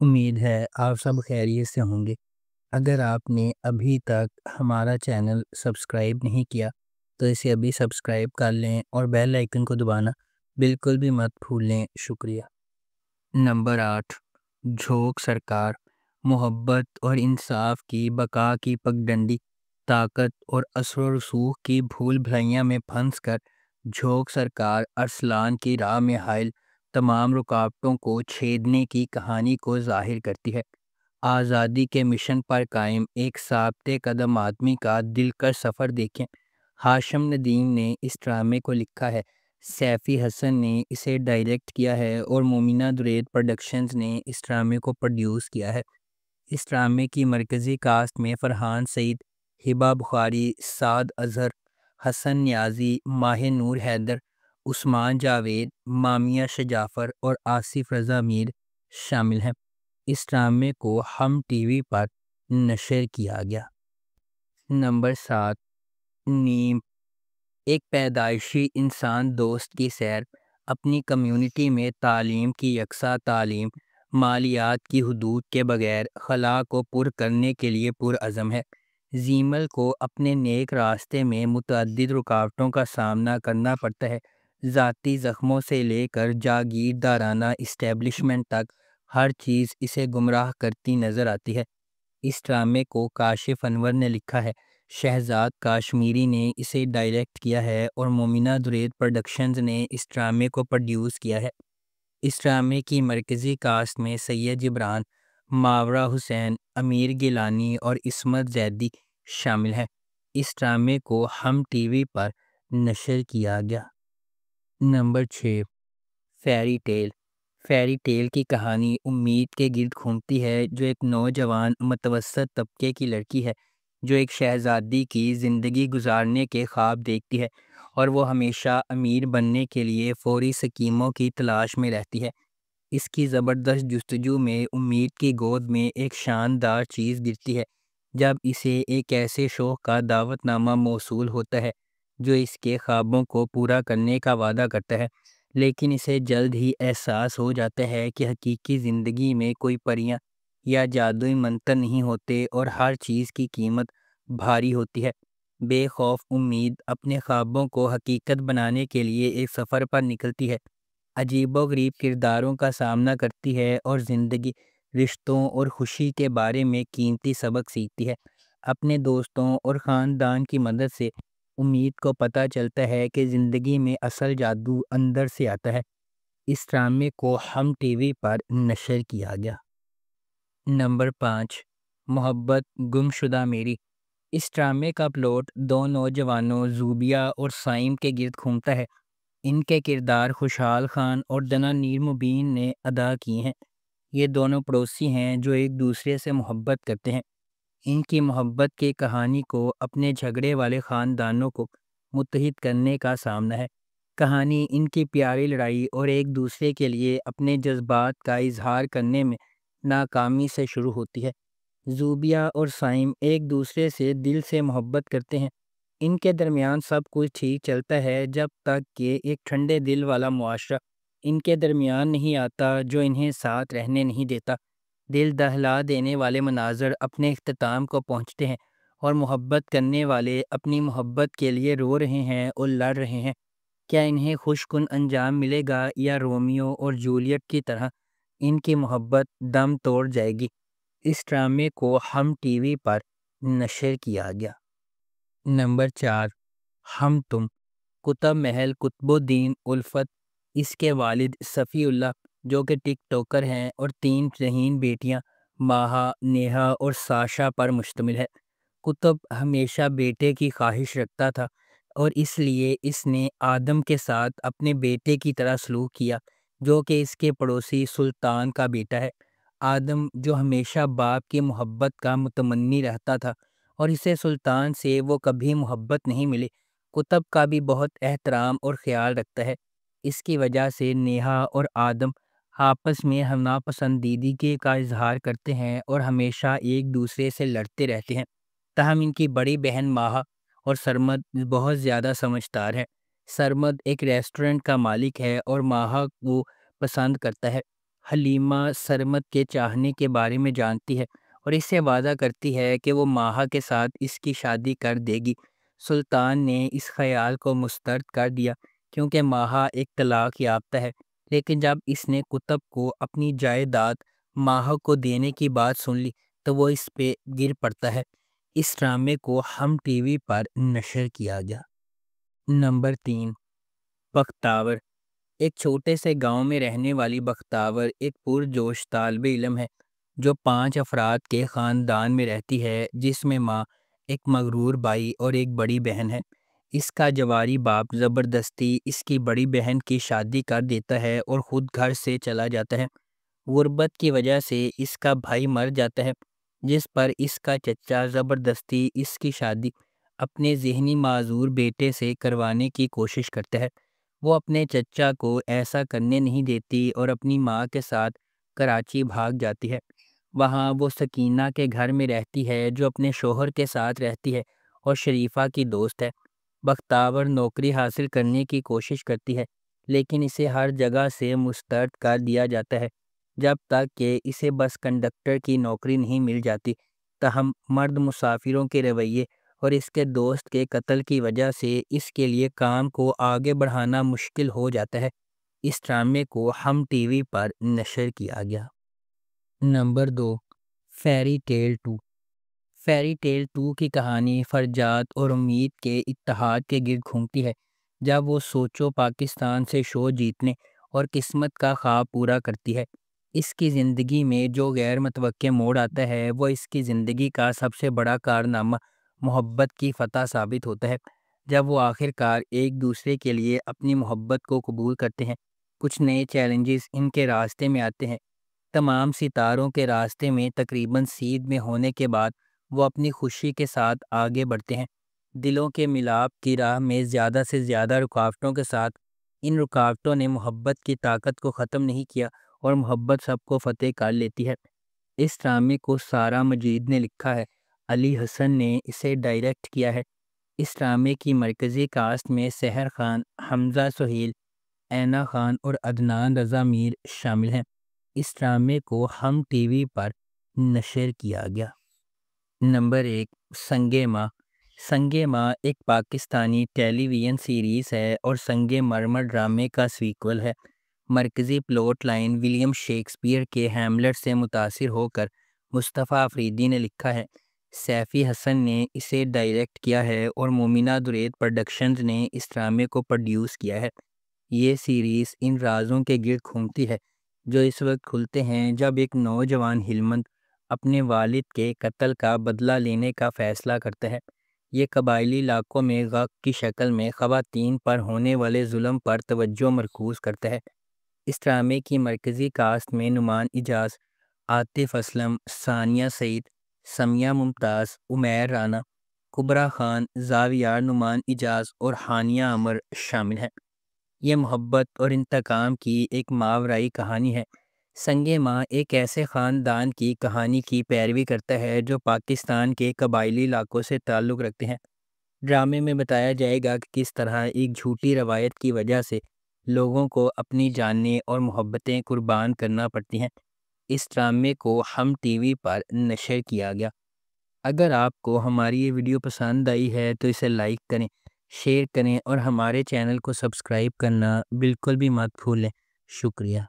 امید ہے آپ سب خیریت سے ہوں گے۔ اگر آپ نے ابھی تک ہمارا چینل سبسکرائب نہیں کیا تو اسے ابھی سبسکرائب کر لیں اور بیل آئکن کو دبانا بالکل بھی مت بھولیں۔ شکریہ۔ نمبر 8، جھوک سرکار۔ محبت اور انصاف کی بقا کی پگڈنڈی، طاقت اور اثر و رسوخ کی بھول بھلائیاں میں پھنس کر جھوک سرکار ارسلان کی راہ میں حائل تمام رکاوٹوں کو چھیدنے کی کہانی کو ظاہر کرتی ہے۔ آزادی کے مشن پر قائم ایک ثابت قدم آدمی کا دلکش سفر دیکھیں۔ ہاشم ندیم نے اس ڈرامے کو لکھا ہے، سیفی حسن نے اسے ڈائریکٹ کیا ہے اور مومنہ درید پروڈکشنز نے اس ڈرامے کو پروڈیوس کیا ہے۔ اس ڈرامے کی مرکزی کاسٹ میں فرحان سعید، ہبہ بخاری، سعد اظہر، حسن نیازی، ماہ نور حیدر، عثمان جاوید، مامیہ شجافر اور آصف رضا میر شامل ہیں۔ اس ڈرامے کو ہم ٹی وی پر نشر کیا گیا۔ نمبر 7، نیم۔ ایک پیدائشی انسان دوست کی سیر اپنی کمیونٹی میں تعلیم کی یکساں تعلیم مالیات کی حدود کے بغیر خلا کو پر کرنے کے لیے پرعزم ہے۔ زیمل کو اپنے نیک راستے میں متعدد رکاوٹوں کا سامنا کرنا پڑتا ہے، ذاتی زخموں سے لے کر جاگیردارانہ اسٹیبلشمنٹ تک ہر چیز اسے گمراہ کرتی نظر آتی ہے۔ اس ڈرامے کو کاشف انور نے لکھا ہے، شہزاد کاشمیری نے اسے ڈائریکٹ کیا ہے اور مومنہ درید پروڈکشنز نے اس ڈرامے کو پروڈیوس کیا ہے۔ اس ڈرامے کی مرکزی کاسٹ میں سید جبران، ماورا حسین، امیر گیلانی اور عصمت زیدی شامل ہیں۔ اس ڈرامے کو ہم ٹی وی پر نشر کیا گیا۔ Number 6، fairy tale. Fairy tale کی کہانی امید کے گرد گھومتی ہے، جو ایک نوجوان متوسط طبقے کی لڑکی ہے جو ایک شہزادی کی زندگی گزارنے کے خواب دیکھتی ہے اور وہ ہمیشہ امیر بننے کے لیے فوری سکیموں کی تلاش میں رہتی ہے۔ اس کی زبردست جستجو میں امید کی گود میں ایک شاندار چیز گرتی ہے جب اسے ایک ایسے شوق کا دعوت نامہ موصول ہوتا ہے جو اس کے خوابوں کو پورا کرنے کا وعدہ کرتا ہے، لیکن اسے جلد ہی احساس ہو جاتا ہے کہ حقیقی زندگی میں کوئی پریاں یا جادوئی منتر نہیں ہوتے اور ہر چیز کی قیمت بھاری ہوتی ہے۔ بے خوف امید اپنے خوابوں کو حقیقت بنانے کے لیے ایک سفر پر نکلتی ہے، عجیب و غریب کرداروں کا سامنا کرتی ہے اور زندگی، رشتوں اور خوشی کے بارے میں قیمتی سبق سیکھتی ہے۔ اپنے دوستوں اور خاندان کی مدد سے امید کو پتہ چلتا ہے کہ زندگی میں اصل جادو اندر سے آتا ہے۔ اس ڈرامے کو ہم ٹی وی پر نشر کیا گیا۔ نمبر 5، محبت گم شدہ میری۔ اس ڈرامے کا پلاٹ دو نوجوانوں زوبیہ اور سائم کے گرد گھومتا ہے۔ ان کے کردار خوشحال خان اور دنا نیر مبین نے ادا کیے ہیں۔ یہ دونوں پڑوسی ہیں جو ایک دوسرے سے محبت کرتے ہیں۔ ان کی محبت کی کہانی کو اپنے جھگڑے والے خاندانوں کو متحد کرنے کا سامنا ہے۔ کہانی ان کی پیاری لڑائی اور ایک دوسرے کے لیے اپنے جذبات کا اظہار کرنے میں ناکامی سے شروع ہوتی ہے۔ زوبیہ اور سائم ایک دوسرے سے دل سے محبت کرتے ہیں۔ ان کے درمیان سب کچھ ٹھیک چلتا ہے جب تک کہ ایک ٹھنڈے دل والا معاشرہ ان کے درمیان نہیں آتا جو انہیں ساتھ رہنے نہیں دیتا۔ دل دہلا دینے والے مناظر اپنے اختتام کو پہنچتے ہیں اور محبت کرنے والے اپنی محبت کے لیے رو رہے ہیں اور لڑ رہے ہیں۔ کیا انہیں خوش کن انجام ملے گا یا رومیو اور جولیٹ کی طرح ان کی محبت دم توڑ جائے گی؟ اس ڈرامے کو ہم ٹی وی پر نشر کیا گیا۔ نمبر 4، ہم تم۔ کتب محل قطب الدین الفت، اس کے والد صفی اللہ جو کہ ٹک ٹاکر ہیں، اور 3 ذہین بیٹیاں ماہا، نیہا اور ساشا پر مشتمل ہے۔ کتب ہمیشہ بیٹے کی خواہش رکھتا تھا اور اس لیے اس نے آدم کے ساتھ اپنے بیٹے کی طرح سلوک کیا جو کہ اس کے پڑوسی سلطان کا بیٹا ہے۔ آدم جو ہمیشہ باپ کی محبت کا متمنی رہتا تھا اور اسے سلطان سے وہ کبھی محبت نہیں ملی، کتب کا بھی بہت احترام اور خیال رکھتا ہے۔ اس کی وجہ سے نیہا اور آدم آپس میں ہم ناپسندیدگی کا اظہار کرتے ہیں اور ہمیشہ ایک دوسرے سے لڑتے رہتے ہیں۔ تاہم ان کی بڑی بہن ماہا اور سرمد بہت زیادہ سمجھدار ہے۔ سرمد ایک ریسٹورنٹ کا مالک ہے اور ماہا کو پسند کرتا ہے۔ حلیمہ سرمد کے چاہنے کے بارے میں جانتی ہے اور اس سے وعدہ کرتی ہے کہ وہ ماہا کے ساتھ اس کی شادی کر دے گی۔ سلطان نے اس خیال کو مسترد کر دیا کیونکہ ماہا ایک طلاق یافتہ ہے، لیکن جب اس نے قطب کو اپنی جائیداد ماہا کو دینے کی بات سن لی تو وہ اس پہ گر پڑتا ہے۔ اس ڈرامے کو ہم ٹی وی پر نشر کیا گیا۔ نمبر 3، بختاور۔ ایک چھوٹے سے گاؤں میں رہنے والی بختاور ایک پرجوش طالب علم ہے جو 5 افراد کے خاندان میں رہتی ہے، جس میں ماں، ایک مغرور بھائی اور ایک بڑی بہن ہے۔ اس کا جواری باپ زبردستی اس کی بڑی بہن کی شادی کر دیتا ہے اور خود گھر سے چلا جاتا ہے۔ غربت کی وجہ سے اس کا بھائی مر جاتا ہے، جس پر اس کا چچا زبردستی اس کی شادی اپنے ذہنی معذور بیٹے سے کروانے کی کوشش کرتا ہے۔ وہ اپنے چچا کو ایسا کرنے نہیں دیتی اور اپنی ماں کے ساتھ کراچی بھاگ جاتی ہے۔ وہاں وہ سکینہ کے گھر میں رہتی ہے جو اپنے شوہر کے ساتھ رہتی ہے اور شریفہ کی دوست ہے۔ بختاور نوکری حاصل کرنے کی کوشش کرتی ہے لیکن اسے ہر جگہ سے مسترد کر دیا جاتا ہے جب تک کہ اسے بس کنڈکٹر کی نوکری نہیں مل جاتی۔ تاہم مرد مسافروں کے رویے اور اس کے دوست کے قتل کی وجہ سے اس کے لیے کام کو آگے بڑھانا مشکل ہو جاتا ہے۔ اس ڈرامے کو ہم ٹی وی پر نشر کیا گیا۔ Number 2، fairy tale 2۔ Fairy tale 2 کی کہانی فرجاد اور امید کے اتحاد کے گرد گھومتی ہے۔ جب وہ سوچو پاکستان سے شو جیتنے اور قسمت کا خواب پورا کرتی ہے، اس کی زندگی میں جو غیر متوقع موڑ آتا ہے وہ اس کی زندگی کا سب سے بڑا کارنامہ محبت کی فتح ثابت ہوتا ہے۔ جب وہ آخر کار ایک دوسرے کے لیے اپنی محبت کو قبول کرتے ہیں، کچھ نئے چیلنجز ان کے راستے میں آتے ہیں۔ تمام ستاروں کے راستے میں تقریباً سیدھ میں ہونے کے بعد وہ اپنی خوشی کے ساتھ آگے بڑھتے ہیں۔ دلوں کے ملاپ کی راہ میں زیادہ سے زیادہ رکاوٹوں کے ساتھ ان رکاوٹوں نے محبت کی طاقت کو ختم نہیں کیا اور محبت سب کو فتح کر لیتی ہے۔ اس ڈرامے کو سارہ مجید نے لکھا ہے، علی حسن نے اسے ڈائریکٹ کیا ہے۔ اس ڈرامے کی مرکزی کاسٹ میں سحر خان، حمزہ سہیل، اینا خان اور عدنان رضا میر شامل ہیں۔ اس ڈرامے کو ہم ٹی وی پر نشر کیا گیا۔ نمبر 1، سنگِ ماں۔ سنگِ ماں ایک پاکستانی ٹیلی ویژن سیریز ہے اور سنگ مرمر ڈرامے کا سیکول ہے۔ مرکزی پلاٹ لائن ولیم شیکسپیئر کے ہیملٹ سے متاثر ہو کر مصطفیٰ افریدی نے لکھا ہے۔ سیفی حسن نے اسے ڈائریکٹ کیا ہے اور مومنہ درید پروڈکشنز نے اس ڈرامے کو پروڈیوس کیا ہے۔ یہ سیریز ان رازوں کے گرد گھومتی ہے جو اس وقت کھلتے ہیں جب ایک نوجوان ہلمند اپنے والد کے قتل کا بدلہ لینے کا فیصلہ کرتا ہے۔ یہ قبائلی علاقوں میں غق کی شکل میں خواتین پر ہونے والے ظلم پر توجہ مرکوز کرتا ہے۔ اس ڈرامے کی مرکزی کاسٹ میں نعمان اجاز، عاطف اسلم، ثانیہ سعید، سمیہ ممتاز، عمیر رانا، کبریٰ خان، زاویار نعمان اجاز اور ہانیہ عمر شامل ہیں۔ یہ محبت اور انتقام کی ایک ماورائی کہانی ہے۔ سنگ ماں ایک ایسے خاندان کی کہانی کی پیروی کرتا ہے جو پاکستان کے قبائلی علاقوں سے تعلق رکھتے ہیں۔ ڈرامے میں بتایا جائے گا کہ کس طرح ایک جھوٹی روایت کی وجہ سے لوگوں کو اپنی جانیں اور محبتیں قربان کرنا پڑتی ہیں۔ اس ڈرامے کو ہم ٹی وی پر نشر کیا گیا۔ اگر آپ کو ہماری یہ ویڈیو پسند آئی ہے تو اسے لائک کریں، شیئر کریں اور ہمارے چینل کو سبسکرائب کرنا بالکل بھی مت بھولیں۔ شکریہ۔